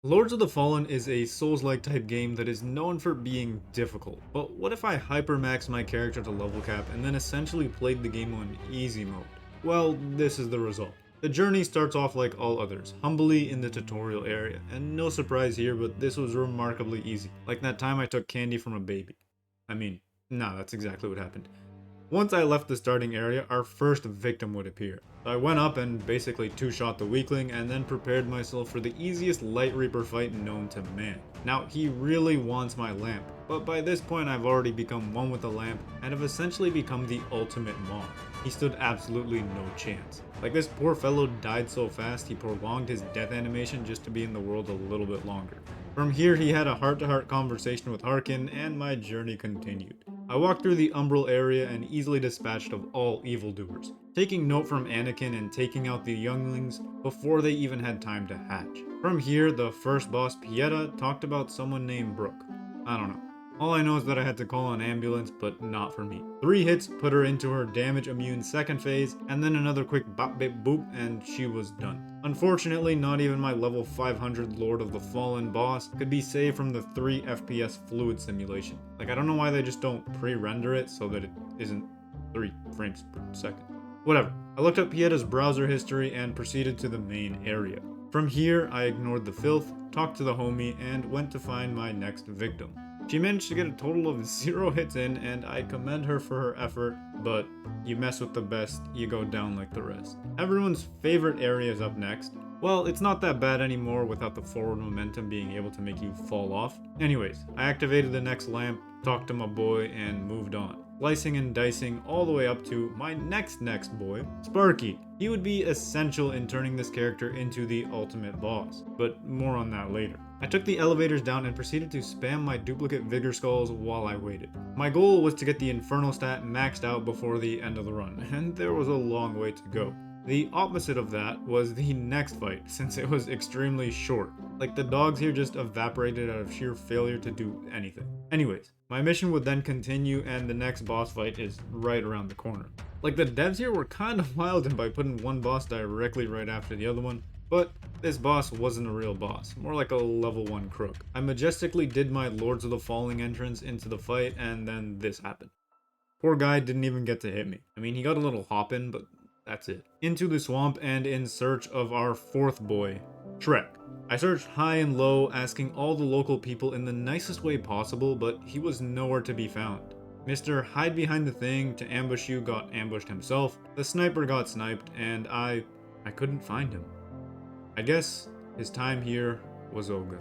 Lords of the Fallen is a Souls-like type game that is known for being difficult, but what if I hypermaxed my character to level cap and then essentially played the game on easy mode? Well, this is the result. The journey starts off like all others, humbly in the tutorial area, and no surprise here, but this was remarkably easy, like that time I took candy from a baby. I mean, nah, that's exactly what happened. Once I left the starting area, our first victim would appear. So I went up and basically two-shot the weakling and then prepared myself for the easiest Light Reaper fight known to man. Now, he really wants my lamp, but by this point I've already become one with the lamp and have essentially become the ultimate mob. He stood absolutely no chance. Like, this poor fellow died so fast he prolonged his death animation just to be in the world a little bit longer. From here he had a heart-to-heart conversation with Harkin and my journey continued. I walked through the Umbral area and easily dispatched of all evildoers, taking note from Anakin and taking out the younglings before they even had time to hatch. From here, the first boss, Pieta, talked about someone named Brooke. I don't know. All I know is that I had to call an ambulance, but not for me. 3 hits put her into her damage immune second phase, and then another quick bop bip boop, and she was done. Unfortunately, not even my level 500 Lord of the Fallen boss could be saved from the 3 FPS fluid simulation. Like, I don't know why they just don't pre-render it so that it isn't 3 frames per second. Whatever. I looked up Pieta's browser history and proceeded to the main area. From here, I ignored the filth, talked to the homie, and went to find my next victim. She managed to get a total of 0 hits in, and I commend her for her effort, but you mess with the best, you go down like the rest. Everyone's favorite area is up next. Well, it's not that bad anymore without the forward momentum being able to make you fall off. Anyways, I activated the next lamp, talked to my boy, and moved on. Slicing and dicing all the way up to my next boy, Sparky. He would be essential in turning this character into the ultimate boss, but more on that later. I took the elevators down and proceeded to spam my duplicate Vigor Skulls while I waited. My goal was to get the Infernal stat maxed out before the end of the run, and there was a long way to go. The opposite of that was the next fight, since it was extremely short. Like, the dogs here just evaporated out of sheer failure to do anything. Anyways, my mission would then continue and the next boss fight is right around the corner. Like, the devs here were kind of wild by putting one boss directly right after the other one, but this boss wasn't a real boss, more like a level 1 crook. I majestically did my Lords of the Falling entrance into the fight and then this happened. Poor guy didn't even get to hit me. I mean, he got a little hop in, but that's it. Into the swamp and in search of our 4th boy, Shrek. I searched high and low, asking all the local people in the nicest way possible, but he was nowhere to be found. Mr. Hide Behind the Thing to ambush you got ambushed himself, the sniper got sniped, and I couldn't find him. I guess his time here was over.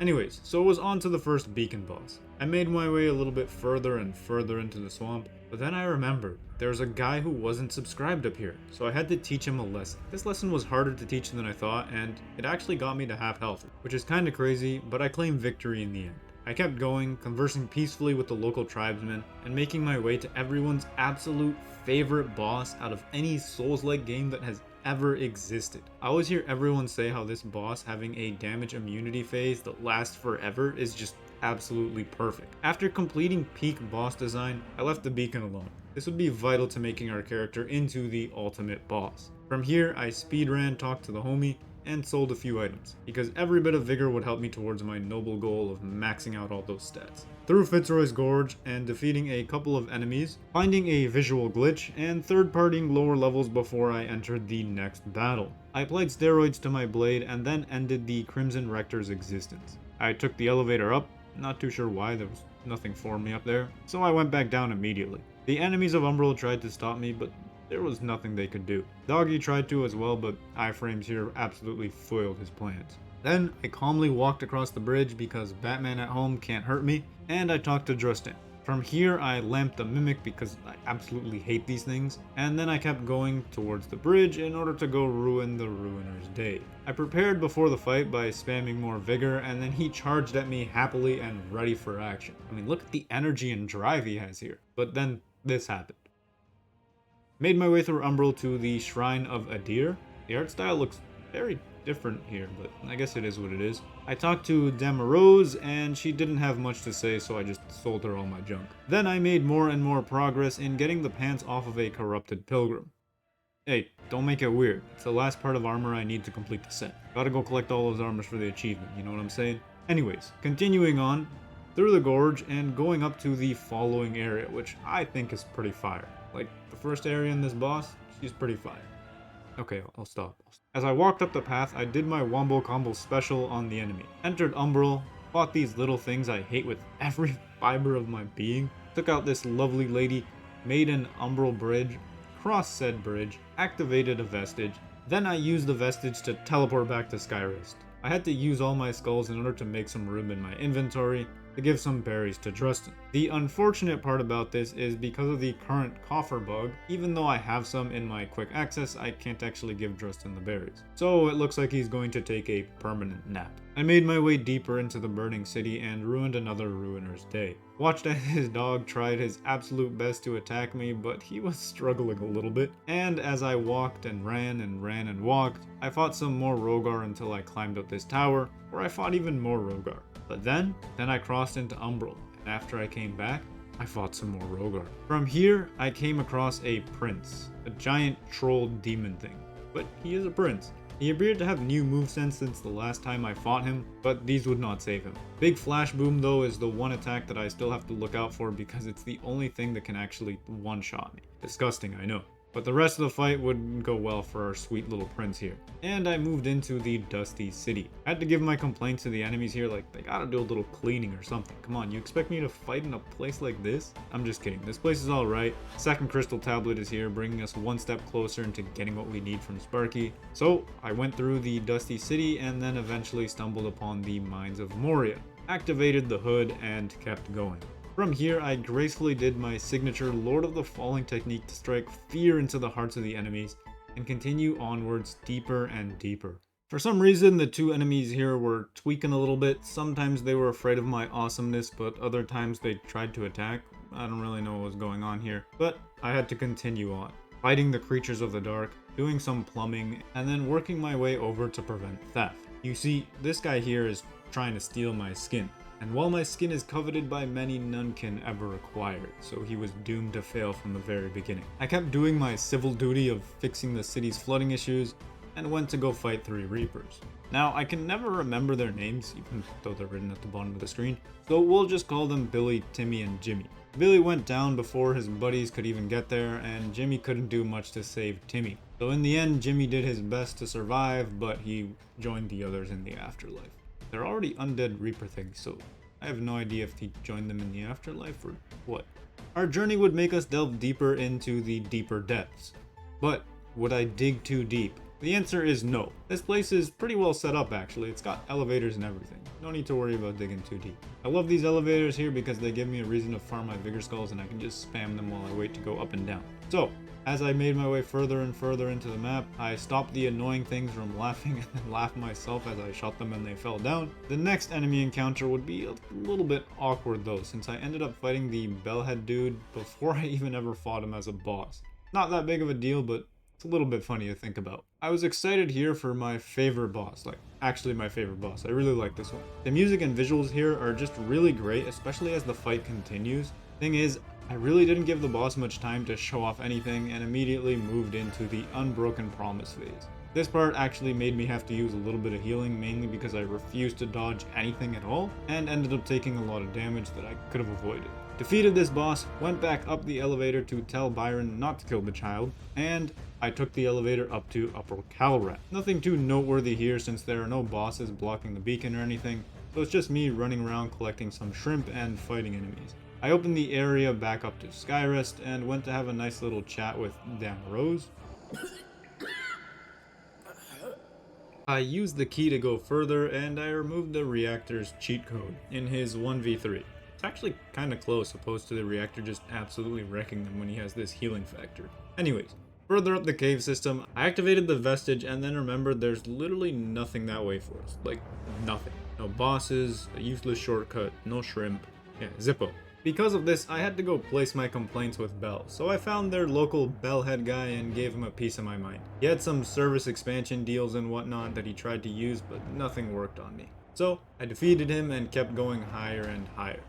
Anyways, so it was on to the first beacon boss. I made my way a little bit further and further into the swamp, but then I remembered there was a guy who wasn't subscribed up here, so I had to teach him a lesson. This lesson was harder to teach than I thought, and it actually got me to half health, which is kinda crazy, but I claimed victory in the end. I kept going, conversing peacefully with the local tribesmen, and making my way to everyone's absolute favorite boss out of any Souls-like game that has ever existed. I always hear everyone say how this boss having a damage immunity phase that lasts forever is just absolutely perfect. After completing peak boss design, I left the beacon alone. This would be vital to making our character into the ultimate boss. From here, I speedran, talked to the homie, and sold a few items, because every bit of vigor would help me towards my noble goal of maxing out all those stats. Through Fitzroy's Gorge and defeating a couple of enemies, finding a visual glitch, and third-partying lower levels before I entered the next battle. I applied steroids to my blade and then ended the Crimson Rector's existence. I took the elevator up, not too sure why, there was nothing for me up there, so I went back down immediately. The enemies of Umbral tried to stop me, but there was nothing they could do. Doggy tried to as well, but iframes here absolutely foiled his plans. Then I calmly walked across the bridge because Batman at home can't hurt me, and I talked to Drustin. From here I lamped the Mimic because I absolutely hate these things, and then I kept going towards the bridge in order to go ruin the Ruiner's day. I prepared before the fight by spamming more vigor, and then he charged at me happily and ready for action. I mean, look at the energy and drive he has here. But then this happened. Made my way through Umbral to the Shrine of Adir. The art style looks very different here, but I guess it is what it is. I talked to Damarose, and she didn't have much to say, so I just sold her all my junk. Then I made more and more progress in getting the pants off of a corrupted pilgrim. Hey, don't make it weird. It's the last part of armor I need to complete the set. Gotta go collect all those armors for the achievement, you know what I'm saying? Anyways, continuing on through the gorge and going up to the following area, which I think is pretty fire. Like, the first area in this boss, she's pretty fire. Okay, I'll stop. As I walked up the path, I did my wombo combo special on the enemy. Entered Umbral, fought these little things I hate with every fiber of my being, took out this lovely lady, made an Umbral bridge, crossed said bridge, activated a vestige, then I used the vestige to teleport back to Skyrest. I had to use all my skulls in order to make some room in my inventory to give some berries to Drustin. The unfortunate part about this is because of the current coffer bug, even though I have some in my quick access, I can't actually give Drustin the berries. So it looks like he's going to take a permanent nap. I made my way deeper into the burning city and ruined another ruiner's day. Watched as his dog tried his absolute best to attack me, but he was struggling a little bit. And as I walked and ran and ran and walked, I fought some more Rogar until I climbed up this tower, where I fought even more Rogar. But then I crossed into Umbral, and after I came back, I fought some more Rogar. From here, I came across a prince, a giant troll demon thing. But he is a prince. He appeared to have new movesets since the last time I fought him, but these would not save him. Big Flash Boom though is the one attack that I still have to look out for because it's the only thing that can actually one-shot me. Disgusting, I know. But the rest of the fight wouldn't go well for our sweet little prince here. And I moved into the dusty city. I had to give my complaints to the enemies here, like they gotta do a little cleaning or something. Come on, you expect me to fight in a place like this? I'm just kidding, this place is alright. Second crystal tablet is here, bringing us one step closer into getting what we need from Sparky. So I went through the dusty city and then eventually stumbled upon the mines of Moria. Activated the hood and kept going. From here, I gracefully did my signature Lord of the Falling technique to strike fear into the hearts of the enemies, and continue onwards deeper and deeper. For some reason, the two enemies here were tweaking a little bit. Sometimes they were afraid of my awesomeness, but other times they tried to attack. I don't really know what was going on here, but I had to continue on. Fighting the creatures of the dark, doing some plumbing, and then working my way over to prevent theft. You see, this guy here is trying to steal my skin. And while my skin is coveted by many, none can ever acquire it, so he was doomed to fail from the very beginning. I kept doing my civil duty of fixing the city's flooding issues, and went to go fight 3 Reapers. Now, I can never remember their names, even though they're written at the bottom of the screen, so we'll just call them Billy, Timmy, and Jimmy. Billy went down before his buddies could even get there, and Jimmy couldn't do much to save Timmy. So in the end, Jimmy did his best to survive, but he joined the others in the afterlife. They're already undead Reaper things, so I have no idea if he joined them in the afterlife or what. Our journey would make us delve deeper into the deeper depths. But would I dig too deep? The answer is no. This place is pretty well set up actually. It's got elevators and everything. No need to worry about digging too deep. I love these elevators here because they give me a reason to farm my vigor skulls and I can just spam them while I wait to go up and down. So, as I made my way further and further into the map, I stopped the annoying things from laughing and then laughed myself as I shot them and they fell down. The next enemy encounter would be a little bit awkward though, since I ended up fighting the bellhead dude before I even ever fought him as a boss. Not that big of a deal, but it's a little bit funny to think about. I was excited here for my favorite boss, like actually my favorite boss. I really like this one. The music and visuals here are just really great, especially as the fight continues. Thing is, I really didn't give the boss much time to show off anything and immediately moved into the Unbroken Promise phase. This part actually made me have to use a little bit of healing, mainly because I refused to dodge anything at all, and ended up taking a lot of damage that I could have avoided. Defeated this boss, went back up the elevator to tell Byron not to kill the child, and I took the elevator up to Upper Calrat. Nothing too noteworthy here since there are no bosses blocking the beacon or anything, so it's just me running around collecting some shrimp and fighting enemies. I opened the area back up to Skyrest and went to have a nice little chat with Dan Rose. I used the key to go further and I removed the reactor's cheat code in his 1v3. It's actually kinda close opposed to the reactor just absolutely wrecking them when he has this healing factor. Anyways, further up the cave system, I activated the vestige and then remembered there's literally nothing that way for us. Like, nothing. No bosses, a useless shortcut, no shrimp. Yeah, Zippo. Because of this, I had to go place my complaints with Bell, so I found their local bellhead guy and gave him a piece of my mind. He had some service expansion deals and whatnot that he tried to use, but nothing worked on me. So, I defeated him and kept going higher and higher.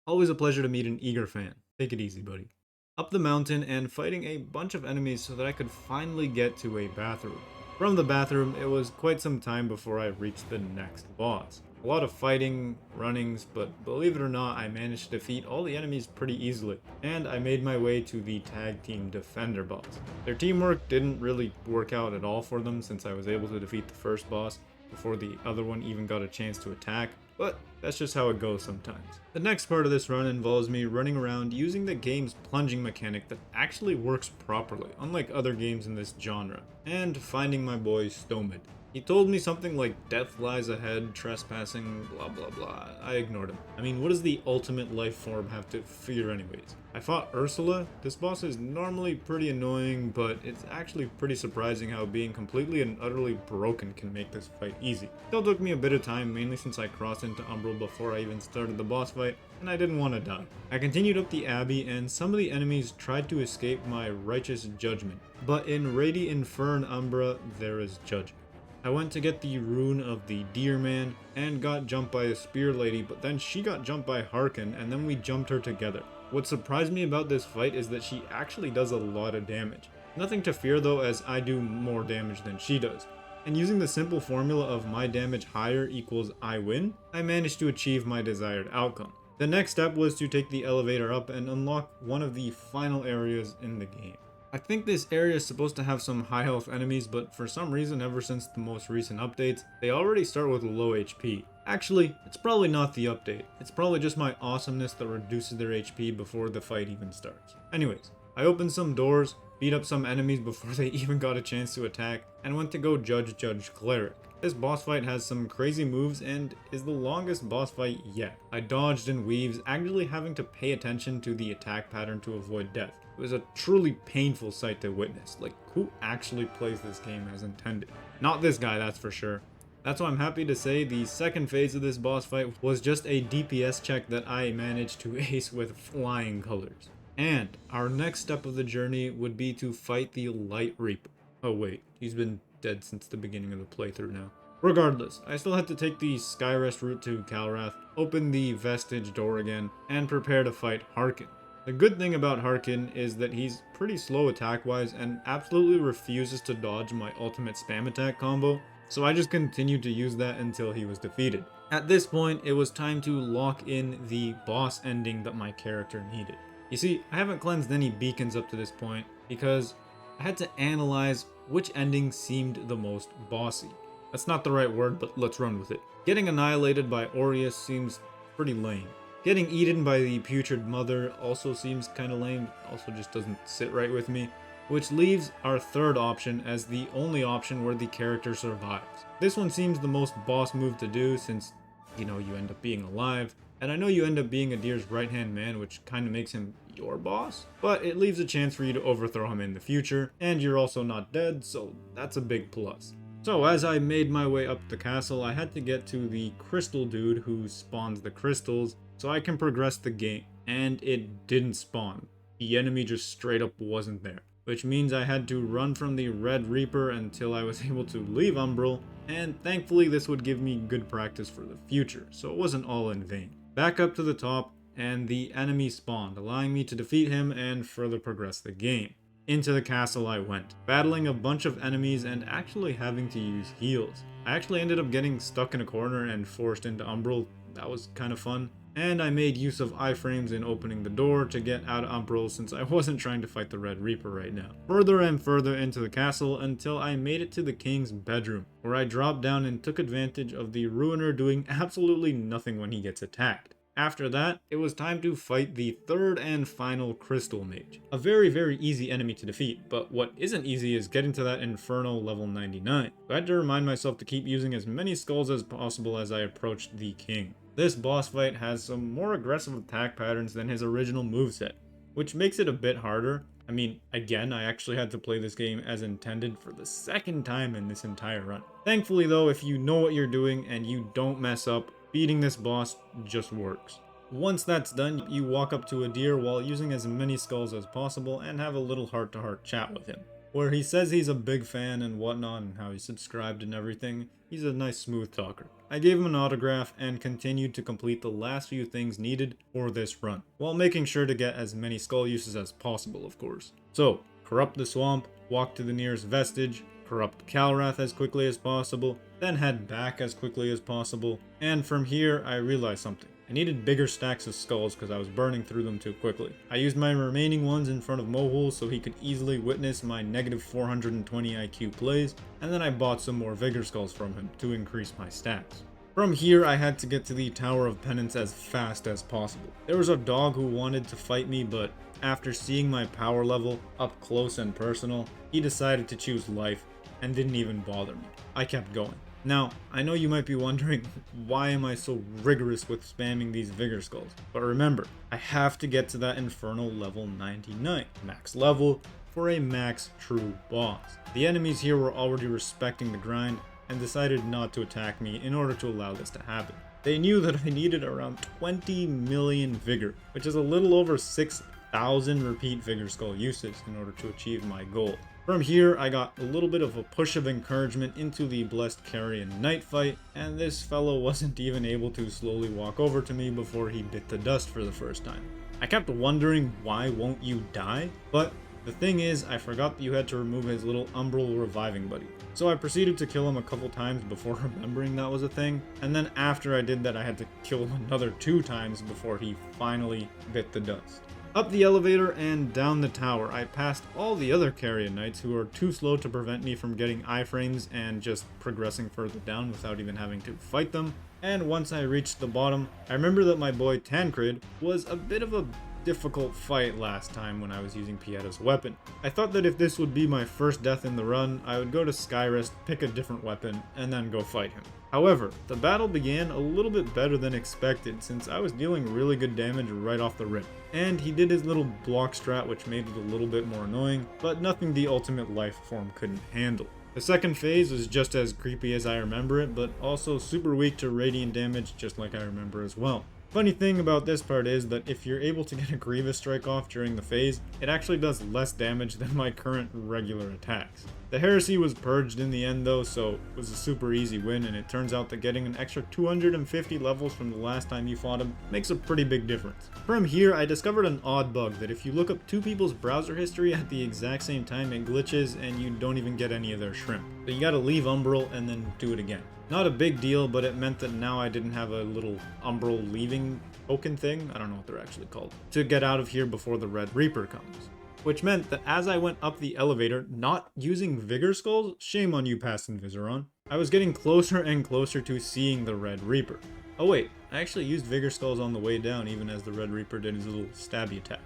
Always a pleasure to meet an eager fan. Take it easy, buddy. up the mountain and fighting a bunch of enemies so that I could finally get to a bathroom. From the bathroom, it was quite some time before I reached the next boss. A lot of fighting, runnings, but believe it or not, I managed to defeat all the enemies pretty easily, and I made my way to the tag team defender boss. Their teamwork didn't really work out at all for them since I was able to defeat the first boss before the other one even got a chance to attack, but that's just how it goes sometimes. The next part of this run involves me running around using the game's plunging mechanic that actually works properly, unlike other games in this genre, and finding my boy Stomid. He told me something like death lies ahead, trespassing, blah blah blah. I ignored him. I mean, what does the ultimate life form have to fear anyways? I fought Ursula. This boss is normally pretty annoying, but it's actually pretty surprising how being completely and utterly broken can make this fight easy. Still took me a bit of time, mainly since I crossed into Umbral before I even started the boss fight, and I didn't want to die. I continued up the abbey, and some of the enemies tried to escape my righteous judgment, but in Radi Infern Umbra, there is judgment. I went to get the rune of the Deer Man and got jumped by a spear lady, but then she got jumped by Harkin and then we jumped her together. What surprised me about this fight is that she actually does a lot of damage. Nothing to fear though, as I do more damage than she does. And using the simple formula of my damage higher equals I win, I managed to achieve my desired outcome. The next step was to take the elevator up and unlock one of the final areas in the game. I think this area is supposed to have some high health enemies, but for some reason ever since the most recent updates, they already start with low HP. Actually, it's probably not the update, it's probably just my awesomeness that reduces their HP before the fight even starts. Anyways, I opened some doors, beat up some enemies before they even got a chance to attack, and went to go judge Cleric. This boss fight has some crazy moves and is the longest boss fight yet. I dodged and weaves, actually having to pay attention to the attack pattern to avoid death. It was a truly painful sight to witness. Like, who actually plays this game as intended? Not this guy, that's for sure. That's why I'm happy to say the second phase of this boss fight was just a DPS check that I managed to ace with flying colors. And our next step of the journey would be to fight the Light Reaper. Oh wait, he's been dead since the beginning of the playthrough now. Regardless, I still had to take the Skyrest route to Calrath, open the Vestige door again, and prepare to fight Harkin. The good thing about Harkin is that he's pretty slow attack-wise and absolutely refuses to dodge my ultimate spam attack combo, so I just continued to use that until he was defeated. At this point, it was time to lock in the boss ending that my character needed. You see, I haven't cleansed any beacons up to this point because I had to analyze which ending seemed the most bossy. That's not the right word, but let's run with it. Getting annihilated by Aureus seems pretty lame. Getting eaten by the Putrid Mother also seems kinda lame, also just doesn't sit right with me. Which leaves our third option as the only option where the character survives. This one seems the most boss move to do since, you end up being alive. And I know you end up being Adir's right-hand man, which kinda makes him your boss, but it leaves a chance for you to overthrow him in the future, and you're also not dead, so that's a big plus. So as I made my way up the castle, I had to get to the crystal dude who spawns the crystals, so I can progress the game, and it didn't spawn. The enemy just straight up wasn't there, which means I had to run from the Red Reaper until I was able to leave Umbral, and thankfully this would give me good practice for the future, so it wasn't all in vain. Back up to the top, and the enemy spawned, allowing me to defeat him and further progress the game. Into the castle I went, battling a bunch of enemies and actually having to use heals. I actually ended up getting stuck in a corner and forced into Umbral. That was kind of fun. And I made use of iframes in opening the door to get out of Umbral since I wasn't trying to fight the Red Reaper right now. Further and further into the castle until I made it to the king's bedroom, where I dropped down and took advantage of the Ruiner doing absolutely nothing when he gets attacked. After that, it was time to fight the third and final Crystal Mage. A very, very easy enemy to defeat, but what isn't easy is getting to that Infernal level 99. I had to remind myself to keep using as many skulls as possible as I approached the king. This boss fight has some more aggressive attack patterns than his original moveset, which makes it a bit harder. I mean, again, I actually had to play this game as intended for the second time in this entire run. Thankfully though, if you know what you're doing and you don't mess up, beating this boss just works. Once that's done, you walk up to Adir while using as many skulls as possible and have a little heart-to-heart chat with him. where he says he's a big fan and whatnot and how he's subscribed and everything. He's a nice smooth talker. I gave him an autograph and continued to complete the last few things needed for this run, while making sure to get as many skull uses as possible, of course. So, corrupt the swamp, walk to the nearest vestige, corrupt Calrath as quickly as possible, then head back as quickly as possible, and from here I realized something. I needed bigger stacks of skulls because I was burning through them too quickly. I used my remaining ones in front of Mohul so he could easily witness my negative 420 IQ plays, and then I bought some more Vigor Skulls from him to increase my stats. From here, I had to get to the Tower of Penance as fast as possible. There was a dog who wanted to fight me, but after seeing my power level up close and personal, he decided to choose life and didn't even bother me. I kept going. Now, I know you might be wondering, why am I so rigorous with spamming these Vigor Skulls? But remember, I have to get to that Infernal level 99, max level, for a max true boss. The enemies here were already respecting the grind and decided not to attack me in order to allow this to happen. They knew that I needed around 20 million Vigor, which is a little over 6,000 repeat Vigor Skull uses in order to achieve my goal. From here, I got a little bit of a push of encouragement into the Blessed Carrion Knight fight, and this fellow wasn't even able to slowly walk over to me before he bit the dust for the first time. I kept wondering, why won't you die? But the thing is, I forgot that you had to remove his little umbral reviving buddy. So I proceeded to kill him a couple times before remembering that was a thing, and then after I did that I had to kill him another 2 times before he finally bit the dust. Up the elevator and down the tower, I passed all the other Carrion Knights who were too slow to prevent me from getting iframes and just progressing further down without even having to fight them. And once I reached the bottom, I remember that my boy Tancred was a bit of a difficult fight last time when I was using Pieta's weapon. I thought that if this would be my first death in the run, I would go to Skyrest, pick a different weapon, and then go fight him. However, the battle began a little bit better than expected since I was dealing really good damage right off the rip. And he did his little block strat which made it a little bit more annoying, but nothing the ultimate life form couldn't handle. The second phase was just as creepy as I remember it, but also super weak to radiant damage just like I remember as well. Funny thing about this part is that if you're able to get a Grievous Strike off during the phase, it actually does less damage than my current regular attacks. The Heresy was purged in the end though, so it was a super easy win, and it turns out that getting an extra 250 levels from the last time you fought him makes a pretty big difference. From here, I discovered an odd bug that if you look up 2 people's browser history at the exact same time, it glitches and you don't even get any of their shrimp. So you gotta leave Umbral and then do it again. Not a big deal, but it meant that now I didn't have a little Umbral leaving token thing, I don't know what they're actually called, to get out of here before the Red Reaper comes. Which meant that as I went up the elevator, not using Vigor Skulls, shame on you Past Invisaron, I was getting closer and closer to seeing the Red Reaper. Oh wait, I actually used Vigor Skulls on the way down even as the Red Reaper did his little stabby attack.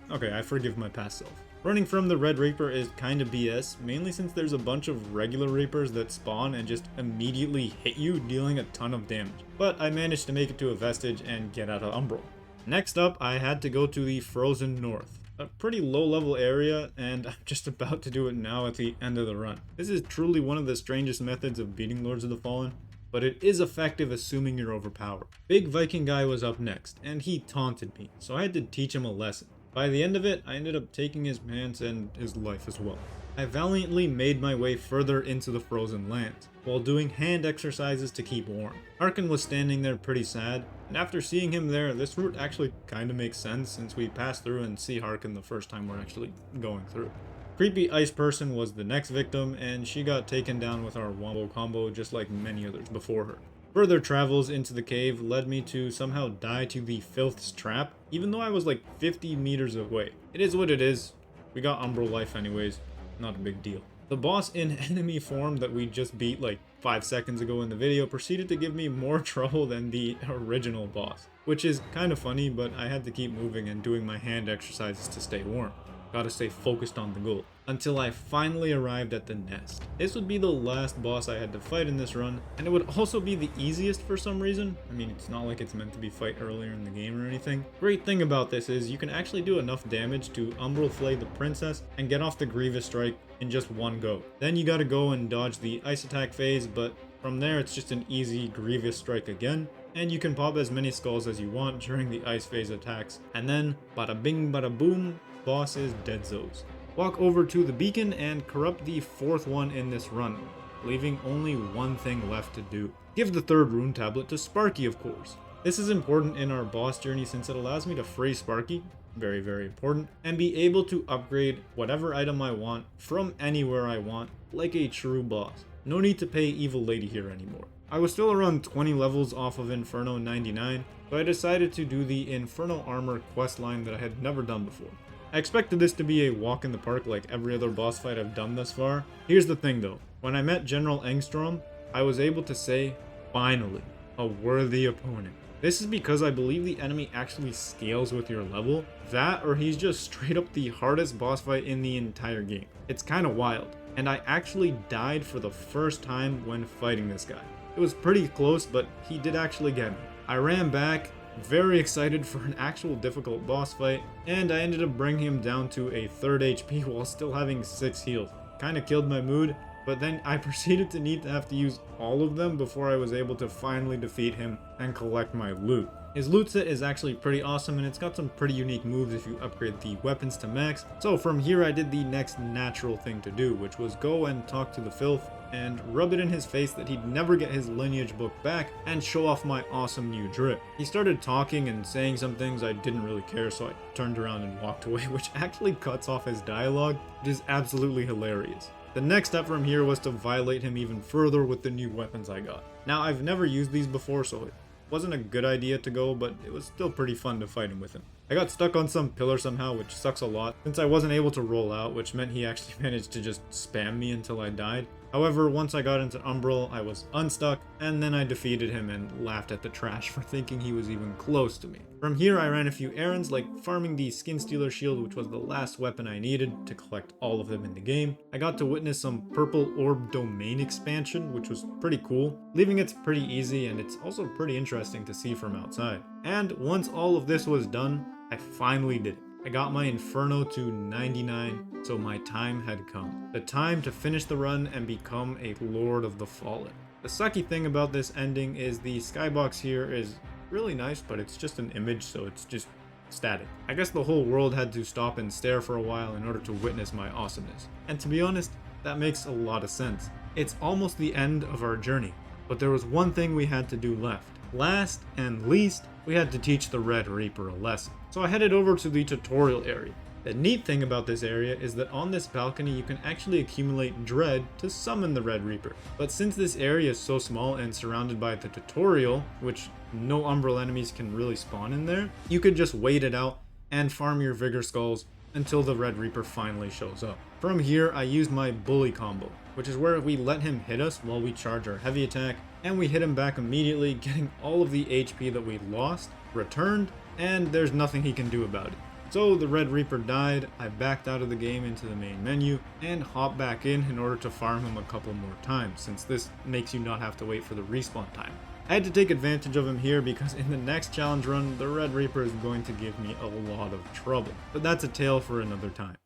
Okay, I forgive my past self. Running from the Red Reaper is kinda BS, mainly since there's a bunch of regular Reapers that spawn and just immediately hit you, dealing a ton of damage. But I managed to make it to a vestige and get out of Umbral. Next up, I had to go to the Frozen North. A pretty low level area, and I'm just about to do it now at the end of the run. This is truly one of the strangest methods of beating Lords of the Fallen, but it is effective assuming you're overpowered. Big Viking guy was up next, and he taunted me, so I had to teach him a lesson. By the end of it, I ended up taking his pants and his life as well. I valiantly made my way further into the frozen lands, while doing hand exercises to keep warm. Harkon was standing there pretty sad, and after seeing him there, this route actually kinda makes sense since we passed through and see Harkon the first time we're actually going through. Creepy Ice Person was the next victim, and she got taken down with our wombo combo just like many others before her. Further travels into the cave led me to somehow die to the Filth's trap, even though I was like 50 meters away. It is what it is. We got Umbral life anyways, not a big deal. The boss in enemy form that we just beat like 5 seconds ago in the video proceeded to give me more trouble than the original boss, which is kind of funny, but I had to keep moving and doing my hand exercises to stay warm. Gotta stay focused on the goal. Until I finally arrived at the nest. This would be the last boss I had to fight in this run, and it would also be the easiest for some reason. I mean, it's not like it's meant to be fight earlier in the game or anything. Great thing about this is you can actually do enough damage to Umbral Flay the princess and get off the Grievous Strike in just one go. Then you gotta go and dodge the ice attack phase, but from there it's just an easy Grievous Strike again. And you can pop as many skulls as you want during the ice phase attacks. And then, bada bing bada boom, boss is dead zos. Walk over to the beacon and corrupt the 4th one in this run, leaving only one thing left to do. Give the 3rd rune tablet to Sparky, of course. This is important in our boss journey since it allows me to free Sparky, very very important, and be able to upgrade whatever item I want from anywhere I want, like a true boss. No need to pay Evil Lady here anymore. I was still around 20 levels off of Inferno 99, so I decided to do the Inferno Armor questline that I had never done before. I expected this to be a walk in the park like every other boss fight I've done thus far. Here's the thing though, when I met General Engstrom, I was able to say, finally, a worthy opponent. This is because I believe the enemy actually scales with your level. That or he's just straight up the hardest boss fight in the entire game. It's kinda wild, and I actually died for the first time when fighting this guy. It was pretty close, but he did actually get me. I ran back, very excited for an actual difficult boss fight, and I ended up bringing him down to a 3rd HP while still having 6 heals. Kinda killed my mood, but then I proceeded to need to have to use all of them before I was able to finally defeat him and collect my loot. His loot set is actually pretty awesome, and it's got some pretty unique moves if you upgrade the weapons to max. So from here I did the next natural thing to do, which was go and talk to the filth and rub it in his face that he'd never get his lineage book back and show off my awesome new drip. He started talking and saying some things I didn't really care, so I turned around and walked away, which actually cuts off his dialogue, which is absolutely hilarious. The next step from here was to violate him even further with the new weapons I got. Now I've never used these before, so it wasn't a good idea to go, but it was still pretty fun to fight him with him. I got stuck on some pillar somehow, which sucks a lot, since I wasn't able to roll out, which meant he actually managed to just spam me until I died. However, once I got into Umbral, I was unstuck, and then I defeated him and laughed at the trash for thinking he was even close to me. From here, I ran a few errands, like farming the Skin Stealer shield, which was the last weapon I needed to collect all of them in the game. I got to witness some Purple Orb Domain expansion, which was pretty cool. Leaving it's pretty easy, and it's also pretty interesting to see from outside. And once all of this was done, I finally did it. I got my Inferno to 99, so my time had come. The time to finish the run and become a Lord of the Fallen. The sucky thing about this ending is the skybox here is really nice, but it's just an image, so it's just static. I guess the whole world had to stop and stare for a while in order to witness my awesomeness. And to be honest, that makes a lot of sense. It's almost the end of our journey, but there was one thing we had to do left. Last and least, we had to teach the Red Reaper a lesson. So I headed over to the tutorial area. The neat thing about this area is that on this balcony you can actually accumulate dread to summon the Red Reaper. But since this area is so small and surrounded by the tutorial, which no Umbral enemies can really spawn in there, you could just wait it out and farm your Vigor Skulls until the Red Reaper finally shows up. From here I used my Bully combo, which is where we let him hit us while we charge our heavy attack, and we hit him back immediately, getting all of the HP that we lost returned, and there's nothing he can do about it. So the Red Reaper died, I backed out of the game into the main menu, and hopped back in order to farm him a couple more times, since this makes you not have to wait for the respawn time. I had to take advantage of him here because in the next challenge run, the Red Reaper is going to give me a lot of trouble. But that's a tale for another time.